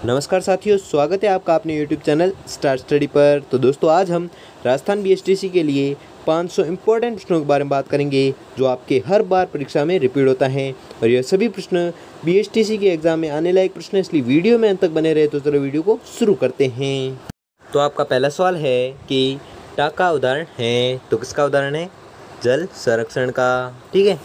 नमस्कार साथियों, स्वागत है आपका अपने YouTube चैनल स्टार स्टडी पर। तो दोस्तों, आज हम राजस्थान बीएसटीसी के लिए 500 इम्पोर्टेंट प्रश्नों के बारे में बात करेंगे जो आपके हर बार परीक्षा में रिपीट होता है। और यह सभी प्रश्न बीएसटीसी के एग्ज़ाम में आने लायक प्रश्न, इसलिए वीडियो में अंत तक बने रहे। तो चलो वीडियो को शुरू करते हैं। तो आपका पहला सवाल है कि टा का उदाहरण है, तो किसका उदाहरण है? जल संरक्षण का। ठीक है।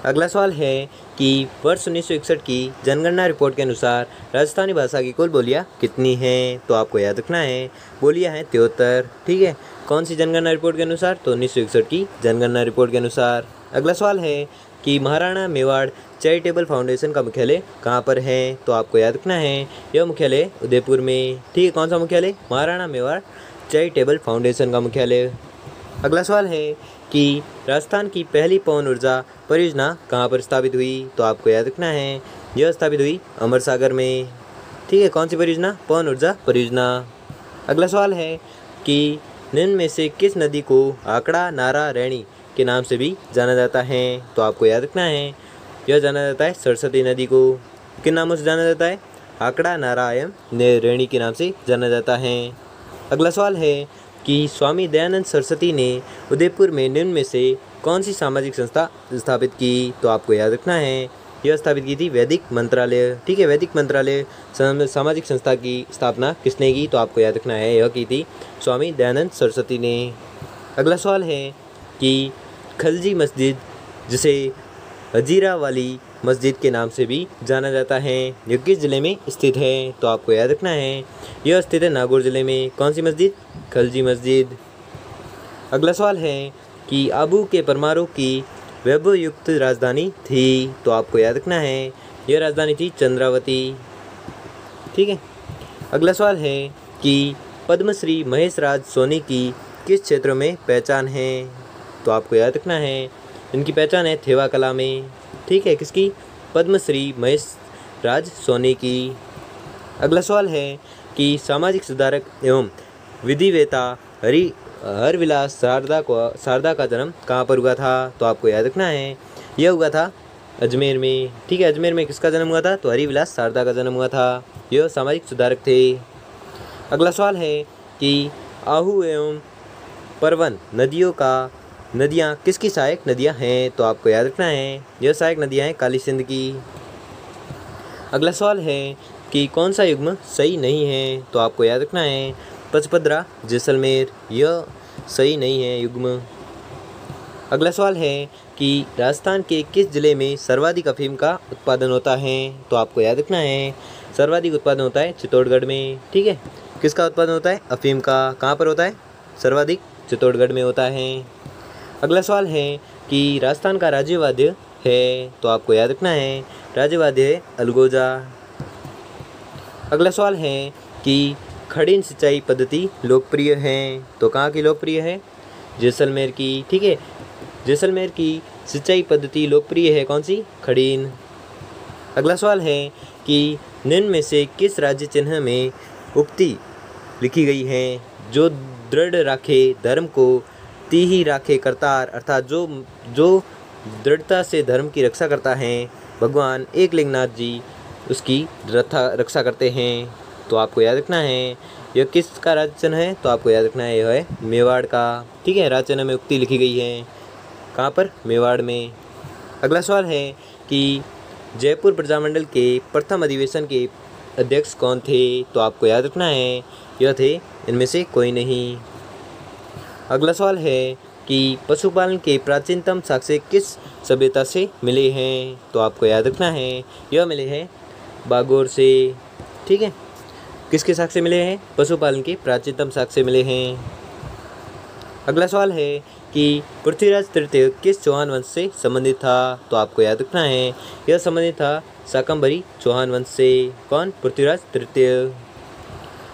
अगला सवाल है कि वर्ष 1961 की जनगणना रिपोर्ट के अनुसार राजस्थानी भाषा की कुल बोलियाँ कितनी हैं? तो आपको याद रखना है, बोलियाँ हैं 73। ठीक है। कौन सी जनगणना रिपोर्ट के अनुसार? तो 1961 की जनगणना रिपोर्ट के अनुसार। अगला सवाल है कि महाराणा मेवाड़ चैरिटेबल फाउंडेशन का मुख्यालय कहाँ पर है? तो आपको याद रखना है, यह मुख्यालय उदयपुर में। ठीक है। कौन सा मुख्यालय? महाराणा मेवाड़ चैरिटेबल फाउंडेशन का मुख्यालय। अगला सवाल है कि राजस्थान की पहली पवन ऊर्जा परियोजना कहाँ पर स्थापित हुई? तो आपको याद रखना है, यह स्थापित हुई अमर सागर में। ठीक है। कौन सी परियोजना? पवन ऊर्जा परियोजना। अगला सवाल है कि निम्न में से किस नदी को आकड़ा, नारा, रैणी के नाम से भी जाना जाता है? तो आपको याद रखना है, यह जाना जाता है सरस्वती नदी को। किन नामों से जाना जाता है? आकड़ा, नारा एवं रैणी के नाम से जाना जाता है। अगला सवाल है कि स्वामी दयानंद सरस्वती ने उदयपुर में निम्न में से कौन सी सामाजिक संस्था स्थापित की? तो आपको याद रखना है, यह स्थापित की थी वैदिक मंत्रालय। ठीक है। वैदिक मंत्रालय सामाजिक संस्था की स्थापना किसने की? तो आपको याद रखना है, यह की थी स्वामी दयानंद सरस्वती ने। अगला सवाल है कि खलजी मस्जिद, जिसे हजीरा वाली मस्जिद के नाम से भी जाना जाता है, यह किस जिले में स्थित है? तो आपको याद रखना है, यह स्थित है नागौर जिले में। कौन सी मस्जिद? खलजी मस्जिद। अगला सवाल है कि आबू के परमाणु की वैभवयुक्त राजधानी थी? तो आपको याद रखना है, यह राजधानी थी चंद्रावती। ठीक है। अगला सवाल है कि पद्मश्री महेश राज सोनी की किस क्षेत्र में पहचान है? तो आपको याद रखना है, इनकी पहचान है थेवा कला में। ठीक है। किसकी? पद्मश्री महेश राज सोनी की। अगला सवाल है कि सामाजिक सुधारक एवं विधिवेता हरविलास शारदा का जन्म कहाँ पर हुआ था? तो आपको याद रखना है, यह हुआ था अजमेर में। ठीक है। अजमेर में किसका जन्म हुआ था? तो हरिविलास शारदा का जन्म हुआ था। यह सामाजिक सुधारक थे। अगला सवाल है कि आहू एवं परवन नदियाँ किसकी सहायक नदियाँ हैं? तो आपको याद रखना है, यह सहायक नदियाँ हैं काली सिंध की। अगला सवाल है कि कौन सा युग्म सही नहीं है? तो आपको याद रखना है, पचपदरा जैसलमेर, यह सही नहीं है युग्म। अगला सवाल है कि राजस्थान के किस जिले में सर्वाधिक अफीम का उत्पादन होता है? तो आपको याद रखना है, सर्वाधिक उत्पादन होता है चित्तौड़गढ़ में। ठीक है। किसका उत्पादन होता है? अफीम का। कहाँ पर होता है? सर्वाधिक चित्तौड़गढ़ में होता है। अगला सवाल है कि राजस्थान का राज्य वाद्य है? तो आपको याद रखना है, राज्य वाद्य है अलगोजा। अगला सवाल है कि खड़ीन सिंचाई पद्धति लोकप्रिय है? तो कहाँ की लोकप्रिय है? जैसलमेर की। ठीक है। जैसलमेर की सिंचाई पद्धति लोकप्रिय है। कौन सी? खड़ीन। अगला सवाल है कि निम्न में से किस राज्य चिन्ह में उक्ति लिखी गई है? जो दृढ़ राखे धर्म को तीही राखे करतार, अर्थात जो दृढ़ता से धर्म की रक्षा करता है, भगवान एकलिंगनाथ जी उसकी रक्षा करते हैं। तो आपको याद रखना है, यह किसका राज्य चिन्ह है? तो आपको याद रखना है, यह है मेवाड़ का। ठीक है। राज्य चिन्ह में उक्ति लिखी गई है। कहाँ पर? मेवाड़ में। अगला सवाल है कि जयपुर प्रजामंडल के प्रथम अधिवेशन के अध्यक्ष कौन थे? तो आपको याद रखना है, यह थे इनमें से कोई नहीं। अगला सवाल है कि पशुपालन के प्राचीनतम साक्ष्य किस सभ्यता से मिले हैं? तो आपको याद रखना है, यह मिले हैं बागोर से। ठीक है। किसके साक्ष्य मिले हैं? पशुपालन के प्राचीनतम साक्ष्य मिले हैं। अगला सवाल है कि पृथ्वीराज तृतीय किस चौहान वंश से संबंधित था? तो आपको याद रखना है, यह संबंधित था शाकंभरी चौहान वंश से। कौन? पृथ्वीराज तृतीय।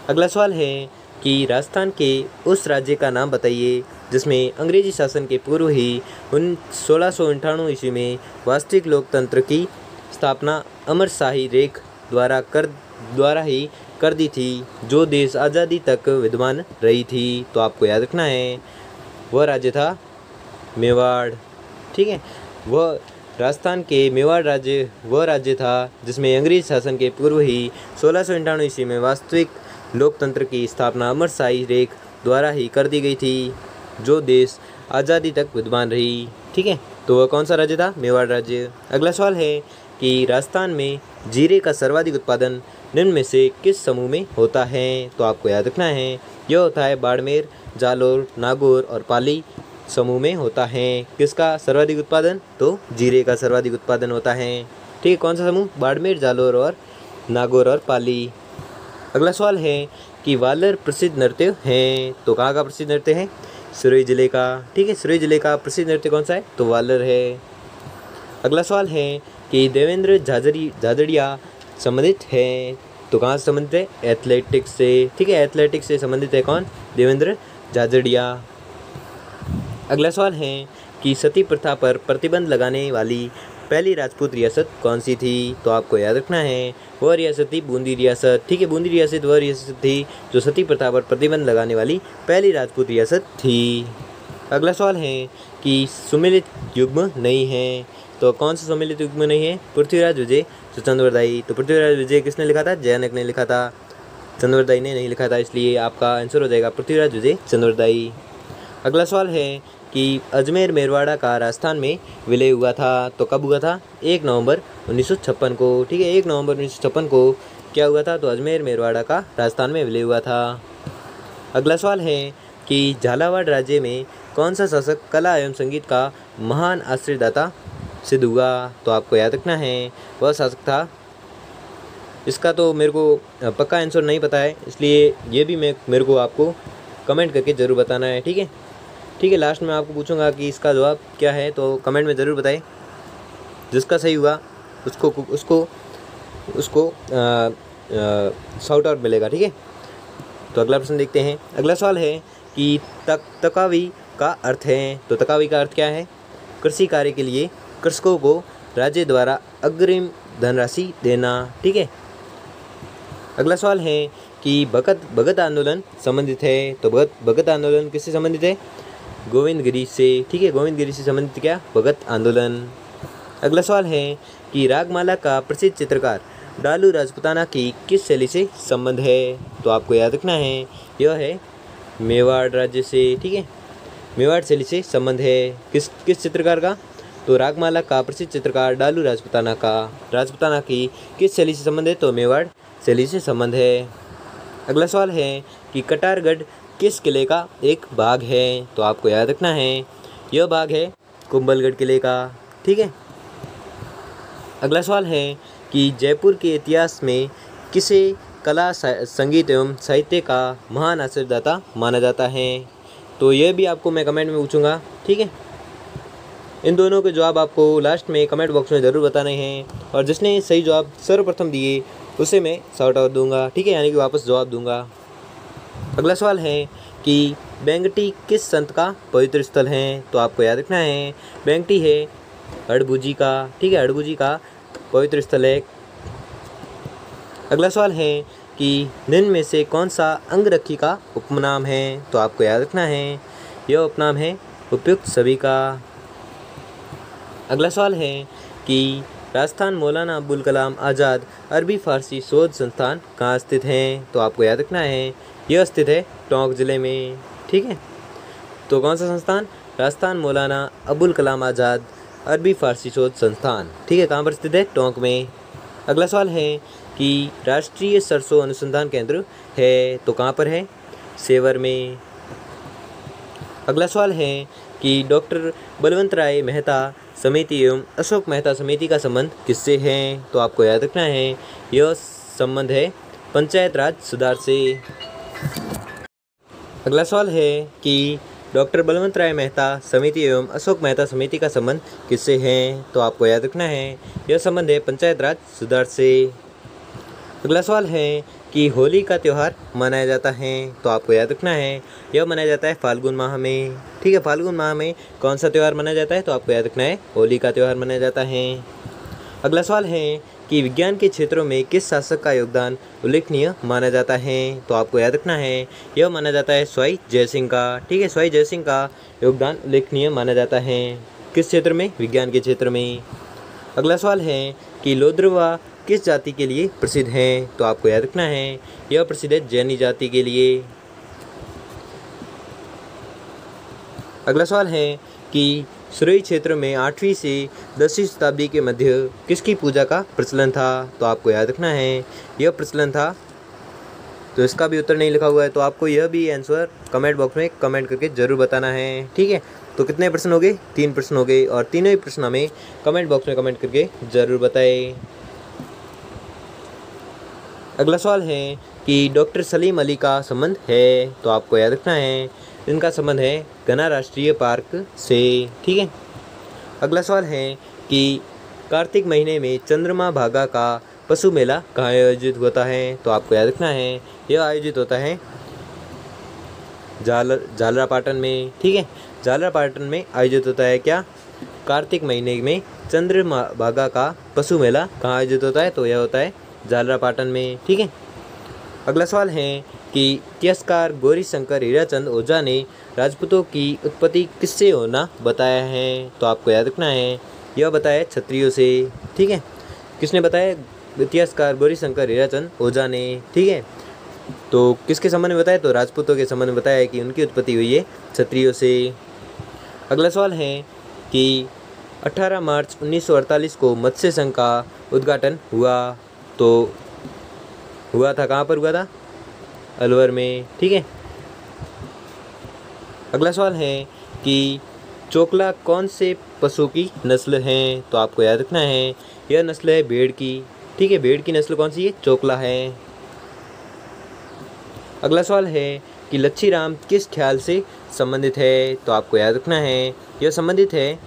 अगला सवाल है कि राजस्थान के उस राज्य का नाम बताइए जिसमें अंग्रेजी शासन के पूर्व ही 1698 ईस्वी में वास्तविक लोकतंत्र की स्थापना अमर शाही रेख द्वारा ही कर दी थी, जो देश आज़ादी तक विद्यमान रही थी। तो आपको याद रखना है, वह राज्य था मेवाड़। ठीक है। वह राजस्थान के मेवाड़ राज्य वह राज्य था जिसमें अंग्रेज शासन के पूर्व ही 1698 ईस्वी में वास्तविक लोकतंत्र की स्थापना अमर शाही रेख द्वारा ही कर दी गई थी, जो देश आज़ादी तक विद्यमान रही। ठीक है, तो वह कौन सा राज्य था? मेवाड़ राज्य। अगला सवाल है कि राजस्थान में जीरे का सर्वाधिक उत्पादन निम्न में से किस समूह में होता है? तो आपको याद रखना है, यह होता है बाड़मेर, जालोर, नागौर और पाली समूह में होता है। किसका सर्वाधिक उत्पादन? तो जीरे का सर्वाधिक उत्पादन होता है। ठीक है, कौन सा समूह? बाड़मेर, जालोर और नागौर और पाली। अगला सवाल है कि वालर प्रसिद्ध नृत्य हैं, तो कहाँ का प्रसिद्ध नृत्य है? सिरोही जिले का। ठीक है, सिरोही जिले का प्रसिद्ध नृत्य कौन सा है? तो वालर है। अगला सवाल है कि देवेंद्र झाझड़िया संबंधित है, तो कहाँ से संबंधित है? एथलेटिक्स से। ठीक है, एथलेटिक्स से संबंधित है कौन? देवेंद्र झाझड़िया। अगला सवाल है कि सती प्रथा पर प्रतिबंध लगाने वाली पहली राजपूत रियासत कौन सी थी? तो आपको याद रखना है, वह रियासत थी बूंदी रियासत। ठीक है, बूंदी रियासत वह रियासत थी जो सती प्रथा पर प्रतिबंध लगाने वाली पहली राजपूत रियासत थी। अगला सवाल है कि सुमेलित युग्म नहीं है, तो कौन सा सुमेलित युग्म नहीं है? पृथ्वीराज विजय चंद्रवरदायी। तो पृथ्वीराज विजय किसने लिखा था? जैनक ने लिखा था, चंद्रवरदायी ने नहीं लिखा था, इसलिए आपका आंसर हो जाएगा पृथ्वीराज विजय चंद्रवरदायी। अगला सवाल है कि अजमेर मेरवाड़ा का राजस्थान में विलय हुआ था, तो कब हुआ था? 1 नवंबर 1956 को। ठीक है, 1 नवंबर 1956 को क्या हुआ था? तो अजमेर मेरवाड़ा का राजस्थान में विलय हुआ था। अगला सवाल है कि झालावाड़ राज्य में कौन सा शासक कला एवं संगीत का महान आश्रयदाता सिद्ध हुआ? तो आपको याद रखना है, वह शासक था, इसका तो मेरे को पक्का आंसर नहीं पता है, इसलिए ये भी मेरे को आपको कमेंट करके ज़रूर बताना है। ठीक है, ठीक है, लास्ट में आपको पूछूंगा कि इसका जवाब क्या है, तो कमेंट में ज़रूर बताएं। जिसका सही हुआ उसको शाउट आउट मिलेगा। ठीक है, तो अगला प्रश्न देखते हैं। अगला सवाल है कि तकावी का अर्थ है, तो तकावी का अर्थ क्या है? कृषि कार्य के लिए कृषकों को राज्य द्वारा अग्रिम धनराशि देना। ठीक है, अगला सवाल है कि भगत आंदोलन संबंधित है, तो भगत आंदोलन किससे संबंधित है? गोविंदगिरी से। ठीक है, गोविंदगिरी से संबंधित क्या? भगत आंदोलन। अगला सवाल है कि रागमाला का प्रसिद्ध चित्रकार डालू राजपुताना की किस शैली से संबंध है? तो आपको याद रखना है, यह है मेवाड़ राज्य से। ठीक है, मेवाड़ शैली से संबंध है। किस चित्रकार का? तो रागमाला का प्रसिद्ध चित्रकार डालू राजपुताना की किस शैली से संबंध है? तो मेवाड़ शैली से संबंध है। अगला सवाल है कि कटारगढ़ किस किले का एक भाग है? तो आपको याद रखना है, यह भाग है कुंभलगढ़ किले का। ठीक है, अगला सवाल है कि जयपुर के इतिहास में किसे कला संगीत एवं साहित्य का महान आश्रयदाता माना जाता है? तो यह भी आपको मैं कमेंट में पूछूंगा। ठीक है, इन दोनों के जवाब आपको लास्ट में कमेंट बॉक्स में ज़रूर बताने हैं, और जिसने सही जवाब सर्वप्रथम दिए उसे मैं शाउट आउट दूंगा। ठीक है, यानी कि वापस जवाब दूंगा। अगला सवाल है कि बेंगटी किस संत का पवित्र स्थल है? तो आपको याद रखना है, बेंगटी है अड़भुजी का। ठीक है, अड़भुजी का पवित्र स्थल है। अगला सवाल है कि निम्न में से कौन सा अंगरक्षी का उपनाम है? तो आपको याद रखना है, यह उपनाम है उपयुक्त सभी का। अगला सवाल है कि राजस्थान मौलाना अबुल कलाम आज़ाद अरबी फ़ारसी शोध संस्थान कहाँ स्थित है? तो आपको याद रखना है, यह स्थित है टोंक ज़िले में। ठीक है, तो कौन सा संस्थान? राजस्थान मौलाना अबुल कलाम आज़ाद अरबी फ़ारसी शोध संस्थान। ठीक है, कहाँ पर स्थित है? टोंक में। अगला सवाल है कि राष्ट्रीय सरसों अनुसंधान केंद्र है, तो कहाँ पर है? सेवर में। अगला सवाल है कि डॉक्टर बलवंत राय मेहता समिति एवं अशोक मेहता समिति का संबंध किससे है? तो आपको याद रखना है, यह संबंध है पंचायत राज सुधार से। अगला सवाल है कि डॉक्टर बलवंत राय मेहता समिति एवं अशोक मेहता समिति का संबंध किससे है? तो आपको याद रखना है, यह संबंध है पंचायत राज सुधार से। अगला सवाल है कि होली का त्यौहार मनाया जाता है, तो आपको याद रखना है, यह मनाया जाता है फाल्गुन माह में। ठीक है, फाल्गुन माह में कौन सा त्यौहार मनाया जाता है? तो आपको याद रखना है, होली का त्यौहार मनाया जाता है। अगला सवाल है कि विज्ञान के क्षेत्रों में किस शासक का योगदान उल्लेखनीय माना जाता है? तो आपको याद रखना है, यह माना जाता है स्वाई जयसिंह का। ठीक है, स्वाई जयसिंह का योगदान उल्लेखनीय माना जाता है। किस क्षेत्र में? विज्ञान के क्षेत्र में। अगला सवाल है कि लोद्रवा किस जाति के लिए प्रसिद्ध हैं? तो आपको याद रखना है यह प्रसिद्ध है जैनी जाति के लिए। अगला सवाल है कि सुरई क्षेत्र में 8वीं से 10वीं शताब्दी के मध्य किसकी पूजा का प्रचलन था? तो आपको याद रखना है यह प्रचलन था। तो इसका भी उत्तर नहीं लिखा हुआ है, तो आपको यह भी आंसर कमेंट बॉक्स में कमेंट करके ज़रूर बताना है, ठीक है। तो कितने प्रश्न हो गए? 3 प्रश्न हो गए, और तीनों ही प्रश्न हमें कमेंट बॉक्स में कमेंट करके ज़रूर बताएं। अगला सवाल है कि डॉक्टर सलीम अली का संबंध है? तो आपको याद रखना है इनका संबंध है घना राष्ट्रीय पार्क से, ठीक है। अगला सवाल है कि कार्तिक महीने में चंद्रमा भागा का पशु मेला कहाँ आयोजित होता है? तो आपको याद रखना है यह आयोजित होता है झालरापाटन में, ठीक है। झालरापाटन में आयोजित होता है क्या? कार्तिक महीने में चंद्रमा भागा का पशु मेला कहाँ आयोजित होता है? तो यह होता है झालरापाटन में, ठीक है। अगला सवाल है कि इतिहासकार गौरीशंकर हीराचंद ओझा ने राजपूतों की उत्पत्ति किससे होना बताया है? तो आपको याद रखना है यह बताया क्षत्रियों से, ठीक है। किसने बताया? इतिहासकार गौरीशंकर हीराचंद ओझा ने, ठीक है। तो किसके संबंध में बताया? तो राजपूतों के संबंध में बताया कि उनकी उत्पत्ति हुई है क्षत्रियों से। अगला सवाल है कि 18 मार्च 1948 को मत्स्य संघ का उद्घाटन हुआ, तो हुआ था कहाँ पर हुआ था? अलवर में, ठीक है। अगला सवाल है कि चोकला कौन से पशु की नस्ल है? तो आपको याद रखना है यह नस्ल है भेड़ की, ठीक है। भेड़ की नस्ल कौन सी है? चोकला है। अगला सवाल है कि लच्छी राम किस ख्याल से संबंधित है? तो आपको याद रखना है यह संबंधित है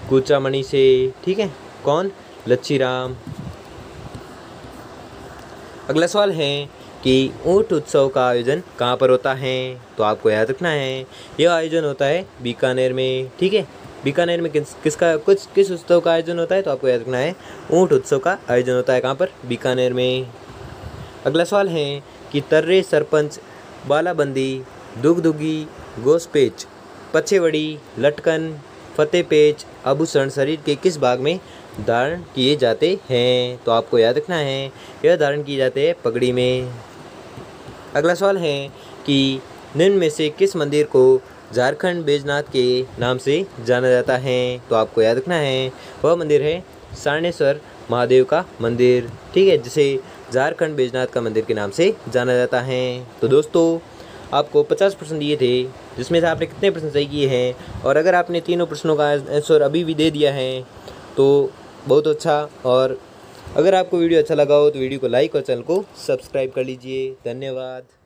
कूचामणि से, ठीक है। कौन? लच्छी राम। अगला सवाल है कि ऊंट उत्सव का आयोजन कहाँ पर होता है? तो आपको याद रखना है यह आयोजन होता है बीकानेर में, ठीक है। बीकानेर में किस उत्सव का आयोजन होता है? तो आपको याद रखना है ऊंट उत्सव का आयोजन होता है कहाँ पर? बीकानेर में। अगला सवाल है कि तर्रे सरपंच बालाबंदी दुगदुगी गोसपेच पछेवड़ी लटकन फतेहपेच आभूषण शरीर के किस भाग में धारण किए जाते हैं? तो आपको याद रखना है यह धारण किए जाते हैं पगड़ी में। अगला सवाल है कि निम्न में से किस मंदिर को झारखंड बैजनाथ के नाम से जाना जाता है? तो आपको याद रखना है वह मंदिर है सारनेश्वर महादेव का मंदिर, ठीक है, जिसे झारखंड बैजनाथ का मंदिर के नाम से जाना जाता है। तो दोस्तों आपको 50 प्रश्न दिए थे, जिसमें से आपने कितने प्रश्न सही किए हैं? और अगर आपने तीनों प्रश्नों का आंसर अभी भी दे दिया है तो बहुत अच्छा। और अगर आपको वीडियो अच्छा लगा हो तो वीडियो को लाइक और चैनल को सब्सक्राइब कर लीजिए। धन्यवाद।